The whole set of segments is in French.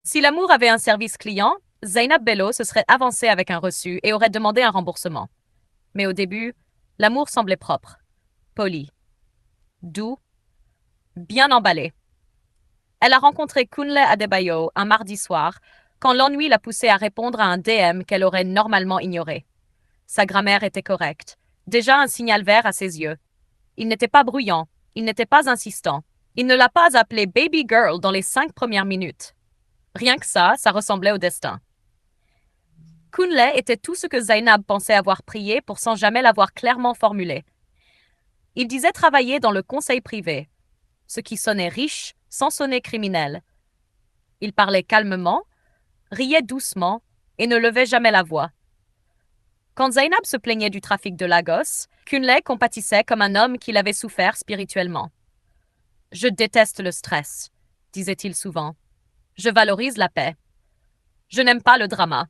Si l'amour avait un service client, Zainab Bello se serait avancée avec un reçu et aurait demandé un remboursement. Mais au début, l'amour semblait propre, poli, doux, bien emballé. Elle a rencontré Kunle Adebayo un mardi soir, quand l'ennui l'a poussée à répondre à un DM qu'elle aurait normalement ignoré. Sa grammaire était correcte, déjà un signal vert à ses yeux. Il n'était pas bruyant, il n'était pas insistant. Il ne l'a pas appelée baby girl dans les 5 premières minutes. Rien que ça ressemblait au destin. Kunle était tout ce que Zainab pensait avoir prié pour sans jamais l'avoir clairement formulé. Il disait travailler dans le conseil privé, ce qui sonnait riche sans sonner criminel. Il parlait calmement, riait doucement et ne levait jamais la voix. Quand Zainab se plaignait du trafic de Lagos, Kunle compatissait comme un homme qui l'avait souffert spirituellement. « Je déteste le stress », disait-il souvent. « Je valorise la paix. Je n'aime pas le drama. »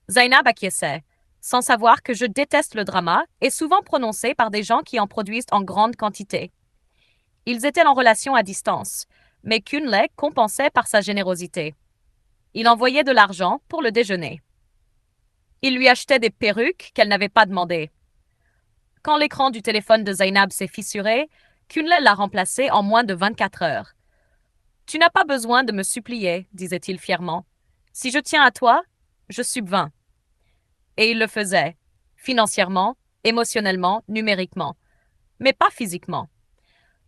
Zainab acquiesçait, sans savoir que je déteste le drama est souvent prononcé par des gens qui en produisent en grande quantité. Ils étaient en relation à distance, mais Kunle compensait par sa générosité. Il envoyait de l'argent pour le déjeuner. Il lui achetait des perruques qu'elle n'avait pas demandées. Quand l'écran du téléphone de Zainab s'est fissuré, Kunle l'a remplacé en moins de 24 heures. « Tu n'as pas besoin de me supplier, disait-il fièrement. Si je tiens à toi, je subvins. » Et il le faisait, financièrement, émotionnellement, numériquement, mais pas physiquement.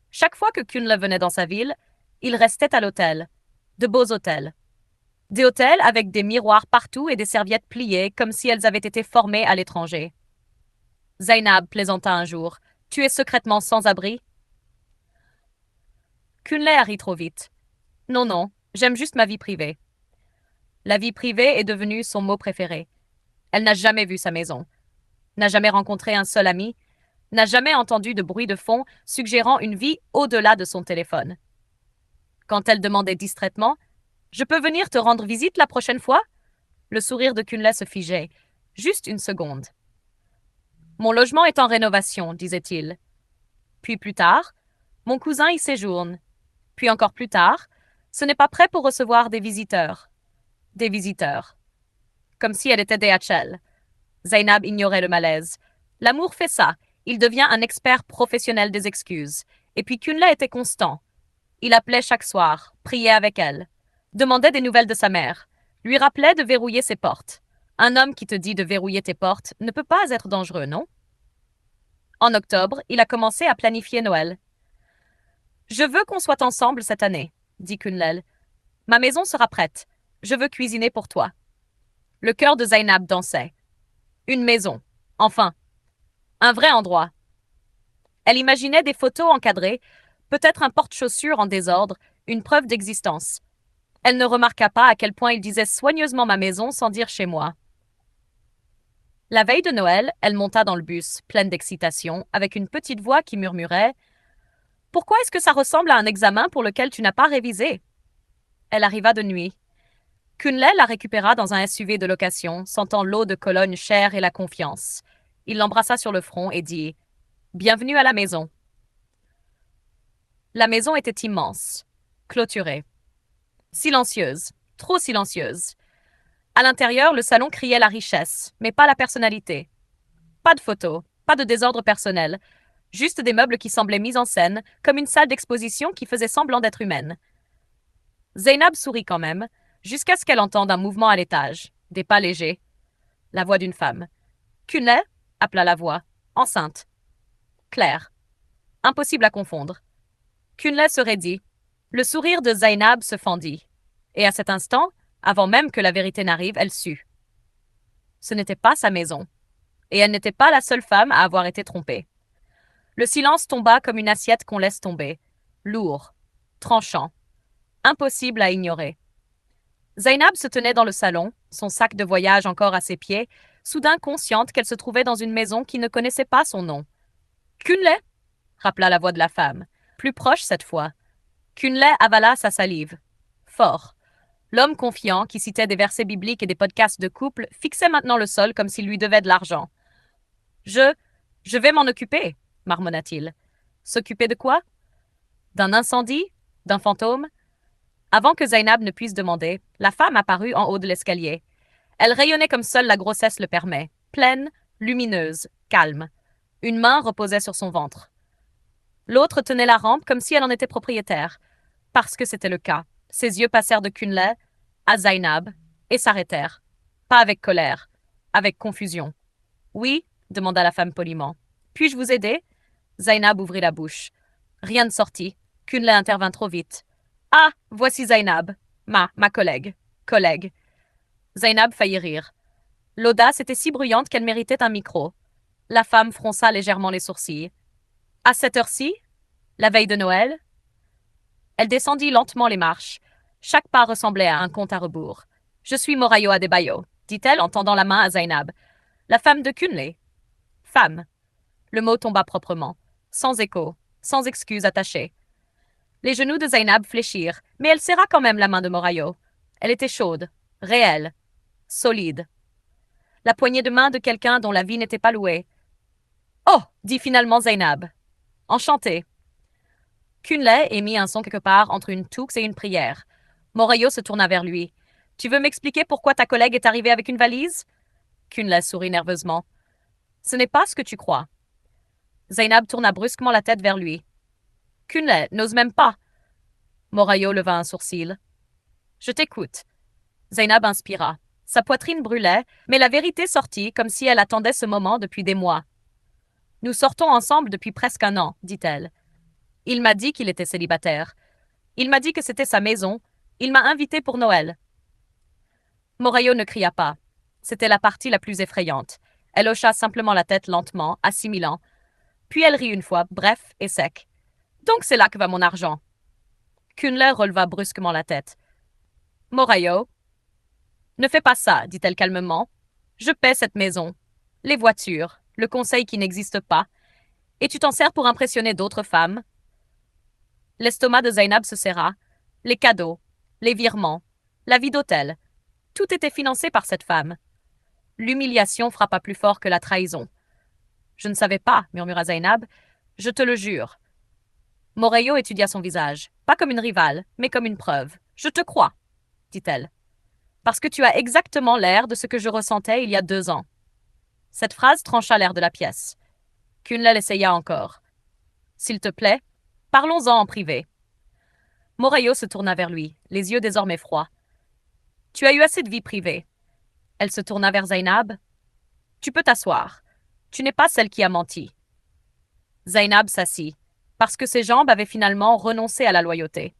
Chaque fois que Kunle venait dans sa ville, il restait à l'hôtel, de beaux hôtels. Des hôtels avec des miroirs partout et des serviettes pliées comme si elles avaient été formées à l'étranger. Zainab plaisanta un jour. « Tu es secrètement sans abri ?» Kunle a ri trop vite. « Non, non, j'aime juste ma vie privée. » La vie privée est devenue son mot préféré. Elle n'a jamais vu sa maison, n'a jamais rencontré un seul ami, n'a jamais entendu de bruit de fond suggérant une vie au-delà de son téléphone. Quand elle demandait distraitement « Je peux venir te rendre visite la prochaine fois ?» le sourire de Kunle se figeait. Juste une seconde. « Mon logement est en rénovation, disait-il. Puis plus tard, mon cousin y séjourne. Puis encore plus tard, ce n'est pas prêt pour recevoir des visiteurs. Des visiteurs. Comme si elle était DHL. Zainab ignorait le malaise. L'amour fait ça. Il devient un expert professionnel des excuses. Et puis Kunle était constant. Il appelait chaque soir, priait avec elle, demandait des nouvelles de sa mère, lui rappelait de verrouiller ses portes. Un homme qui te dit de verrouiller tes portes ne peut pas être dangereux, non? En octobre, il a commencé à planifier Noël. « Je veux qu'on soit ensemble cette année, » dit Kunle. « Ma maison sera prête. Je veux cuisiner pour toi. » Le cœur de Zainab dansait. Une maison, enfin. Un vrai endroit. Elle imaginait des photos encadrées, peut-être un porte-chaussures en désordre, une preuve d'existence. Elle ne remarqua pas à quel point il disait soigneusement ma maison sans dire chez moi. La veille de Noël, elle monta dans le bus, pleine d'excitation, avec une petite voix qui murmurait « Pourquoi est-ce que ça ressemble à un examen pour lequel tu n'as pas révisé ?» Elle arriva de nuit. Kunle la récupéra dans un SUV de location, sentant l'eau de Cologne chère et la confiance. Il l'embrassa sur le front et dit « Bienvenue à la maison. » La maison était immense, clôturée, silencieuse, trop silencieuse. À l'intérieur, le salon criait la richesse, mais pas la personnalité. Pas de photos, pas de désordre personnel, juste des meubles qui semblaient mis en scène, comme une salle d'exposition qui faisait semblant d'être humaine. Zainab sourit quand même, jusqu'à ce qu'elle entende un mouvement à l'étage, des pas légers. La voix d'une femme. « Kunle » appela la voix, enceinte. Claire. Impossible à confondre. Kunle se raidit. Le sourire de Zainab se fendit. Et à cet instant, avant même que la vérité n'arrive, elle sut. Ce n'était pas sa maison. Et elle n'était pas la seule femme à avoir été trompée. Le silence tomba comme une assiette qu'on laisse tomber. Lourd, tranchant, impossible à ignorer. Zainab se tenait dans le salon, son sac de voyage encore à ses pieds, soudain consciente qu'elle se trouvait dans une maison qui ne connaissait pas son nom. « Kunle » rappela la voix de la femme, plus proche cette fois. Kunle avala sa salive. Fort. L'homme confiant, qui citait des versets bibliques et des podcasts de couple, fixait maintenant le sol comme s'il lui devait de l'argent. « Je vais m'en occuper, » marmonna-t-il. « S'occuper de quoi? D'un incendie? D'un fantôme? Avant que Zainab ne puisse demander, la femme apparut en haut de l'escalier. Elle rayonnait comme seule la grossesse le permet, pleine, lumineuse, calme. Une main reposait sur son ventre. L'autre tenait la rampe comme si elle en était propriétaire. Parce que c'était le cas. Ses yeux passèrent de Kunle à Zainab et s'arrêtèrent. Pas avec colère, avec confusion. Oui, demanda la femme poliment. Puis-je vous aider? Zainab ouvrit la bouche. Rien ne sortit. Kunle intervint trop vite. Ah, voici Zainab, ma collègue. Collègue. Zainab faillit rire. L'audace était si bruyante qu'elle méritait un micro. La femme fronça légèrement les sourcils. À cette heure-ci? La veille de Noël? Elle descendit lentement les marches. Chaque pas ressemblait à un compte à rebours. Je suis Morayo Adebayo, dit-elle en tendant la main à Zainab. La femme de Kunle. Femme. Le mot tomba proprement, sans écho, sans excuse attachée. Les genoux de Zainab fléchirent, mais elle serra quand même la main de Morayo. Elle était chaude, réelle, solide. La poignée de main de quelqu'un dont la vie n'était pas louée. Oh, dit finalement Zainab. Enchantée. Kunle émit un son quelque part entre une toux et une prière. Morayo se tourna vers lui. Tu veux m'expliquer pourquoi ta collègue est arrivée avec une valise? Kunle sourit nerveusement. Ce n'est pas ce que tu crois. Zainab tourna brusquement la tête vers lui. Kunle n'ose même pas. Morayo leva un sourcil. Je t'écoute. Zainab inspira. Sa poitrine brûlait, mais la vérité sortit comme si elle attendait ce moment depuis des mois. Nous sortons ensemble depuis presque un an, dit-elle. Il m'a dit qu'il était célibataire. Il m'a dit que c'était sa maison. Il m'a invité pour Noël. Morayo ne cria pas. C'était la partie la plus effrayante. Elle hocha simplement la tête lentement, assimilant. Puis elle rit une fois, bref et sec. Donc c'est là que va mon argent. Kunle releva brusquement la tête. Morayo, ne fais pas ça, dit-elle calmement. Je paie cette maison, les voitures, le conseil qui n'existe pas, et tu t'en sers pour impressionner d'autres femmes. L'estomac de Zainab se serra. Les cadeaux, les virements, la vie d'hôtel, tout était financé par cette femme. L'humiliation frappa plus fort que la trahison. Je ne savais pas, murmura Zainab. Je te le jure. Morayo étudia son visage, pas comme une rivale, mais comme une preuve. Je te crois, dit-elle. Parce que tu as exactement l'air de ce que je ressentais il y a 2 ans. Cette phrase trancha l'air de la pièce. Kunle l'essaya encore. S'il te plaît, parlons-en en privé. Morayo se tourna vers lui, les yeux désormais froids. Tu as eu assez de vie privée. Elle se tourna vers Zainab. Tu peux t'asseoir. Tu n'es pas celle qui a menti. Zainab s'assit, parce que ses jambes avaient finalement renoncé à la loyauté.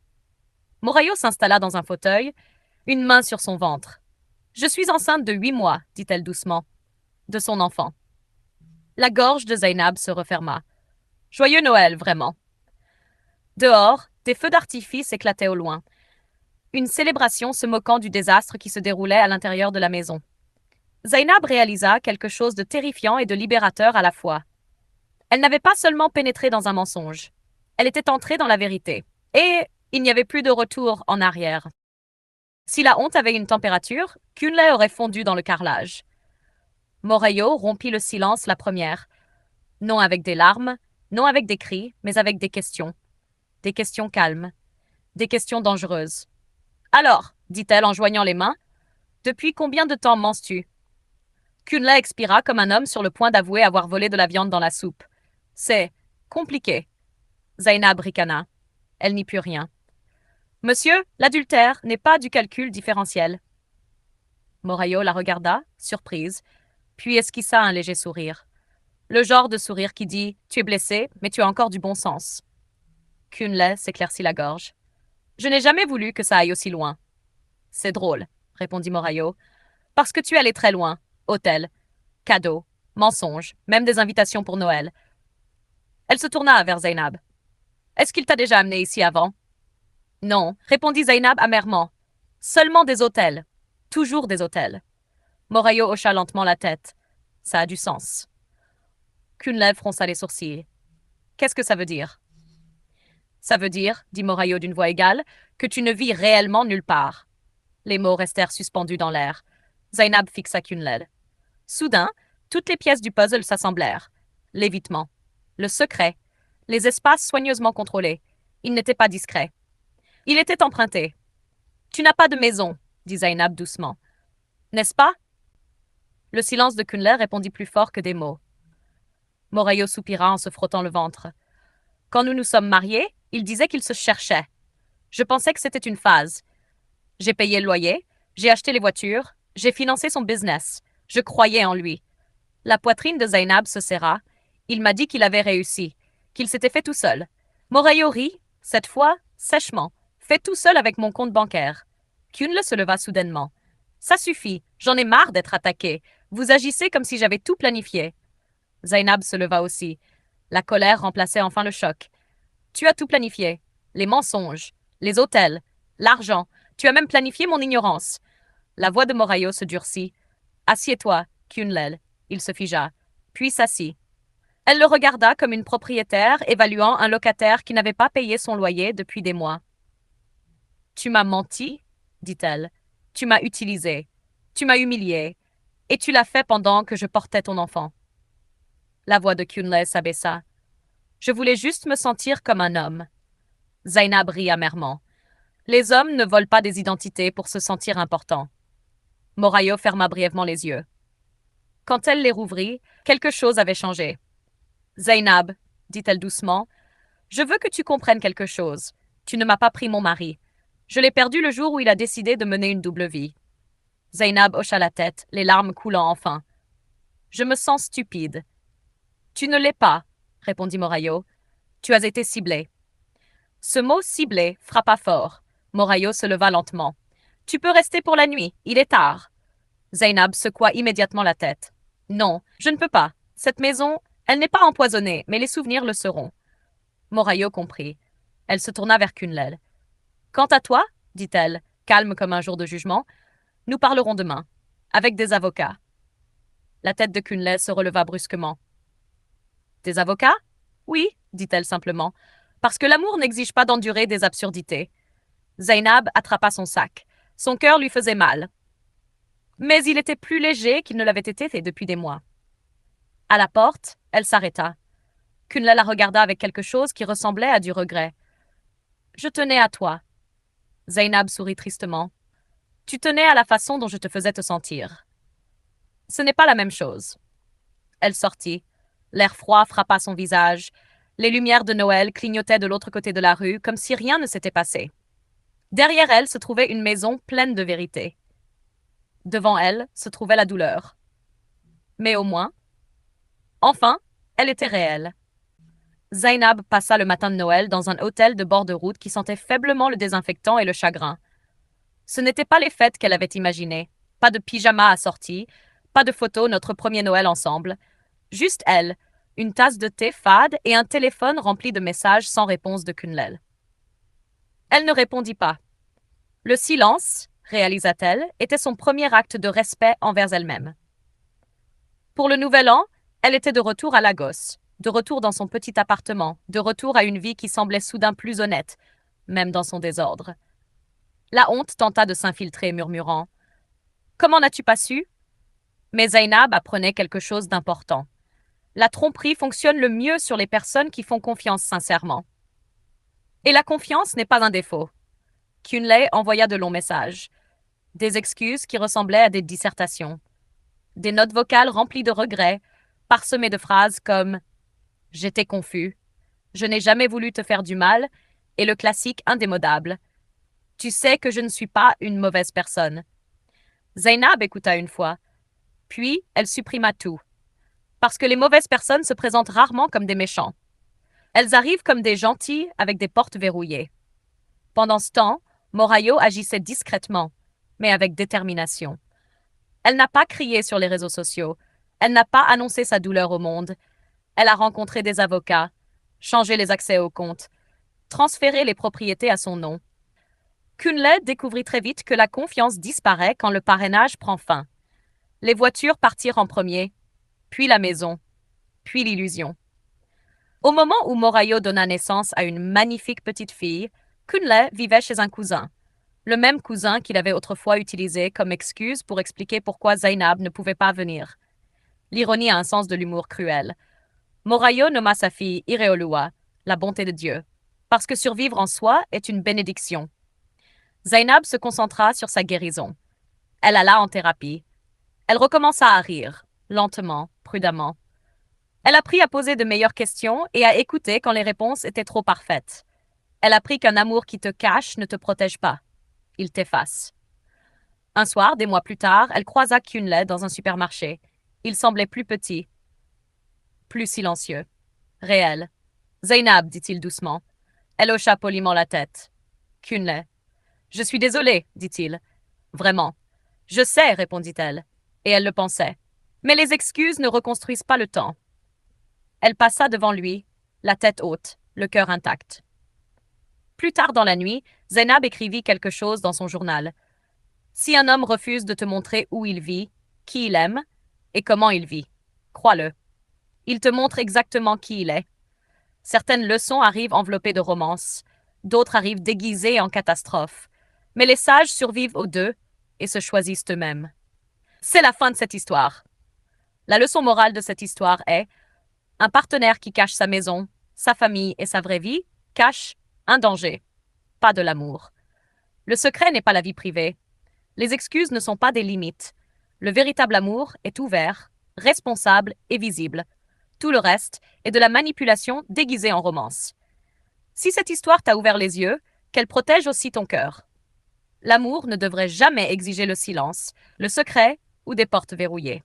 Morayo s'installa dans un fauteuil, une main sur son ventre. Je suis enceinte de 8 mois, dit-elle doucement, de son enfant. La gorge de Zainab se referma. Joyeux Noël, vraiment. Dehors, des feux d'artifice éclataient au loin. Une célébration se moquant du désastre qui se déroulait à l'intérieur de la maison. Zainab réalisa quelque chose de terrifiant et de libérateur à la fois. Elle n'avait pas seulement pénétré dans un mensonge. Elle était entrée dans la vérité. Et il n'y avait plus de retour en arrière. Si la honte avait une température, Kunle aurait fondu dans le carrelage. Morayo rompit le silence la première. Non avec des larmes, non avec des cris, mais avec des questions. Des questions calmes. Des questions dangereuses. Alors, dit-elle en joignant les mains, depuis combien de temps mens-tu? Kunle expira comme un homme sur le point d'avouer avoir volé de la viande dans la soupe. C'est compliqué. Zainab ricana. Elle n'y put rien. Monsieur, l'adultère n'est pas du calcul différentiel. Morayo la regarda, surprise, puis esquissa un léger sourire. Le genre de sourire qui dit « Tu es blessé, mais tu as encore du bon sens ». Kunle s'éclaircit la gorge. « Je n'ai jamais voulu que ça aille aussi loin. »« C'est drôle, » répondit Morayo, « parce que tu es allé très loin. Hôtel, cadeaux, mensonges, même des invitations pour Noël. » Elle se tourna vers Zainab. « Est-ce qu'il t'a déjà amené ici avant ?»« Non, » répondit Zainab amèrement. « Seulement des hôtels. Toujours des hôtels. » Morayo hocha lentement la tête. Ça a du sens. Kunle fronça les sourcils. « Qu'est-ce que ça veut dire ?»« Ça veut dire, dit Morayo d'une voix égale, que tu ne vis réellement nulle part. » Les mots restèrent suspendus dans l'air. Zainab fixa Kunle. Soudain, toutes les pièces du puzzle s'assemblèrent. L'évitement, le secret, les espaces soigneusement contrôlés. Il n'était pas discret. Il était emprunté. Tu n'as pas de maison, dit Zainab doucement. N'est-ce pas? Le silence de Kunle répondit plus fort que des mots. Morayo soupira en se frottant le ventre. Quand nous nous sommes mariés, il disait qu'il se cherchait. Je pensais que c'était une phase. J'ai payé le loyer, j'ai acheté les voitures, j'ai financé son business. Je croyais en lui. La poitrine de Zainab se serra. Il m'a dit qu'il avait réussi, qu'il s'était fait tout seul. Morayo rit, cette fois, sèchement, fait tout seul avec mon compte bancaire. Kunle se leva soudainement. Ça suffit, j'en ai marre d'être attaqué. Vous agissez comme si j'avais tout planifié. Zainab se leva aussi. La colère remplaçait enfin le choc. Tu as tout planifié. Les mensonges, les hôtels, l'argent. Tu as même planifié mon ignorance. La voix de Morayo se durcit. Assieds-toi, Kunlel. Il se figea, puis s'assit. Elle le regarda comme une propriétaire évaluant un locataire qui n'avait pas payé son loyer depuis des mois. Tu m'as menti, dit-elle. Tu m'as utilisé. Tu m'as humilié. Et tu l'as fait pendant que je portais ton enfant. La voix de Kunle s'abaissa. Je voulais juste me sentir comme un homme. Zainab rit amèrement. Les hommes ne volent pas des identités pour se sentir importants. Morayo ferma brièvement les yeux. Quand elle les rouvrit, quelque chose avait changé. Zainab, dit-elle doucement, je veux que tu comprennes quelque chose. Tu ne m'as pas pris mon mari. Je l'ai perdu le jour où il a décidé de mener une double vie. Zainab hocha la tête, les larmes coulant enfin. Je me sens stupide. Tu ne l'es pas, répondit Morayo. Tu as été ciblé. Ce mot ciblé frappa fort. Morayo se leva lentement. Tu peux rester pour la nuit, il est tard. Zainab secoua immédiatement la tête. Non, je ne peux pas. Cette maison, elle n'est pas empoisonnée, mais les souvenirs le seront. Morayo comprit. Elle se tourna vers Kunlel. Quant à toi, dit-elle, calme comme un jour de jugement, nous parlerons demain, avec des avocats. La tête de Kunlel se releva brusquement. Des avocats? Oui, dit-elle simplement, parce que l'amour n'exige pas d'endurer des absurdités. Zainab attrapa son sac. Son cœur lui faisait mal. Mais il était plus léger qu'il ne l'avait été depuis des mois. À la porte, elle s'arrêta. Kunle la regarda avec quelque chose qui ressemblait à du regret. Je tenais à toi. Zainab sourit tristement. Tu tenais à la façon dont je te faisais te sentir. Ce n'est pas la même chose. Elle sortit. L'air froid frappa son visage. Les lumières de Noël clignotaient de l'autre côté de la rue, comme si rien ne s'était passé. Derrière elle se trouvait une maison pleine de vérité. Devant elle se trouvait la douleur. Mais au moins, enfin, elle était réelle. Zainab passa le matin de Noël dans un hôtel de bord de route qui sentait faiblement le désinfectant et le chagrin. Ce n'étaient pas les fêtes qu'elle avait imaginées. Pas de pyjama assorti, pas de photo notre premier Noël ensemble. Juste elle, une tasse de thé fade et un téléphone rempli de messages sans réponse de Kunlel. Elle ne répondit pas. Le silence, réalisa-t-elle, était son premier acte de respect envers elle-même. Pour le nouvel an, elle était de retour à Lagos, de retour dans son petit appartement, de retour à une vie qui semblait soudain plus honnête, même dans son désordre. La honte tenta de s'infiltrer, murmurant « Comment n'as-tu pas su ?» Mais Zainab apprenait quelque chose d'important. La tromperie fonctionne le mieux sur les personnes qui font confiance sincèrement. Et la confiance n'est pas un défaut. Kunle envoya de longs messages, des excuses qui ressemblaient à des dissertations, des notes vocales remplies de regrets, parsemées de phrases comme « J'étais confus »,« Je n'ai jamais voulu te faire du mal » et le classique indémodable « Tu sais que je ne suis pas une mauvaise personne ». Zainab écouta une fois, puis elle supprima tout. Parce que les mauvaises personnes se présentent rarement comme des méchants. Elles arrivent comme des gentils avec des portes verrouillées. Pendant ce temps, Morayo agissait discrètement, mais avec détermination. Elle n'a pas crié sur les réseaux sociaux. Elle n'a pas annoncé sa douleur au monde. Elle a rencontré des avocats, changé les accès aux comptes, transféré les propriétés à son nom. Kunle découvrit très vite que la confiance disparaît quand le parrainage prend fin. Les voitures partirent en premier, puis la maison, puis l'illusion. Au moment où Morayo donna naissance à une magnifique petite fille, Kunle vivait chez un cousin, le même cousin qu'il avait autrefois utilisé comme excuse pour expliquer pourquoi Zainab ne pouvait pas venir. L'ironie a un sens de l'humour cruel. Morayo nomma sa fille Ireolua, la bonté de Dieu, parce que survivre en soi est une bénédiction. Zainab se concentra sur sa guérison. Elle alla en thérapie. Elle recommença à rire, lentement, prudemment. Elle apprit à poser de meilleures questions et à écouter quand les réponses étaient trop parfaites. Elle apprit qu'un amour qui te cache ne te protège pas. Il t'efface. Un soir, des mois plus tard, elle croisa Kunle dans un supermarché. Il semblait plus petit, plus silencieux, réel. Zainab, dit-il doucement. Elle hocha poliment la tête. Kunle. Je suis désolée, dit-il. Vraiment. Je sais, répondit-elle. Et elle le pensait. Mais les excuses ne reconstruisent pas le temps. Elle passa devant lui, la tête haute, le cœur intact. Plus tard dans la nuit, Zainab écrivit quelque chose dans son journal. Si un homme refuse de te montrer où il vit, qui il aime et comment il vit, crois-le. Il te montre exactement qui il est. Certaines leçons arrivent enveloppées de romances, d'autres arrivent déguisées en catastrophes. Mais les sages survivent aux deux et se choisissent eux-mêmes. C'est la fin de cette histoire. La leçon morale de cette histoire est un partenaire qui cache sa maison, sa famille et sa vraie vie cache un danger, pas de l'amour. Le secret n'est pas la vie privée. Les excuses ne sont pas des limites. Le véritable amour est ouvert, responsable et visible. Tout le reste est de la manipulation déguisée en romance. Si cette histoire t'a ouvert les yeux, qu'elle protège aussi ton cœur. L'amour ne devrait jamais exiger le silence, le secret ou des portes verrouillées.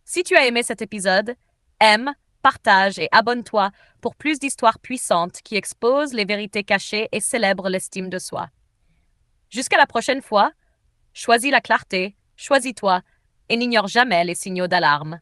Si tu as aimé cet épisode, aime, partage et abonne-toi pour plus d'histoires puissantes qui exposent les vérités cachées et célèbrent l'estime de soi. Jusqu'à la prochaine fois, choisis la clarté, choisis-toi et n'ignore jamais les signaux d'alarme.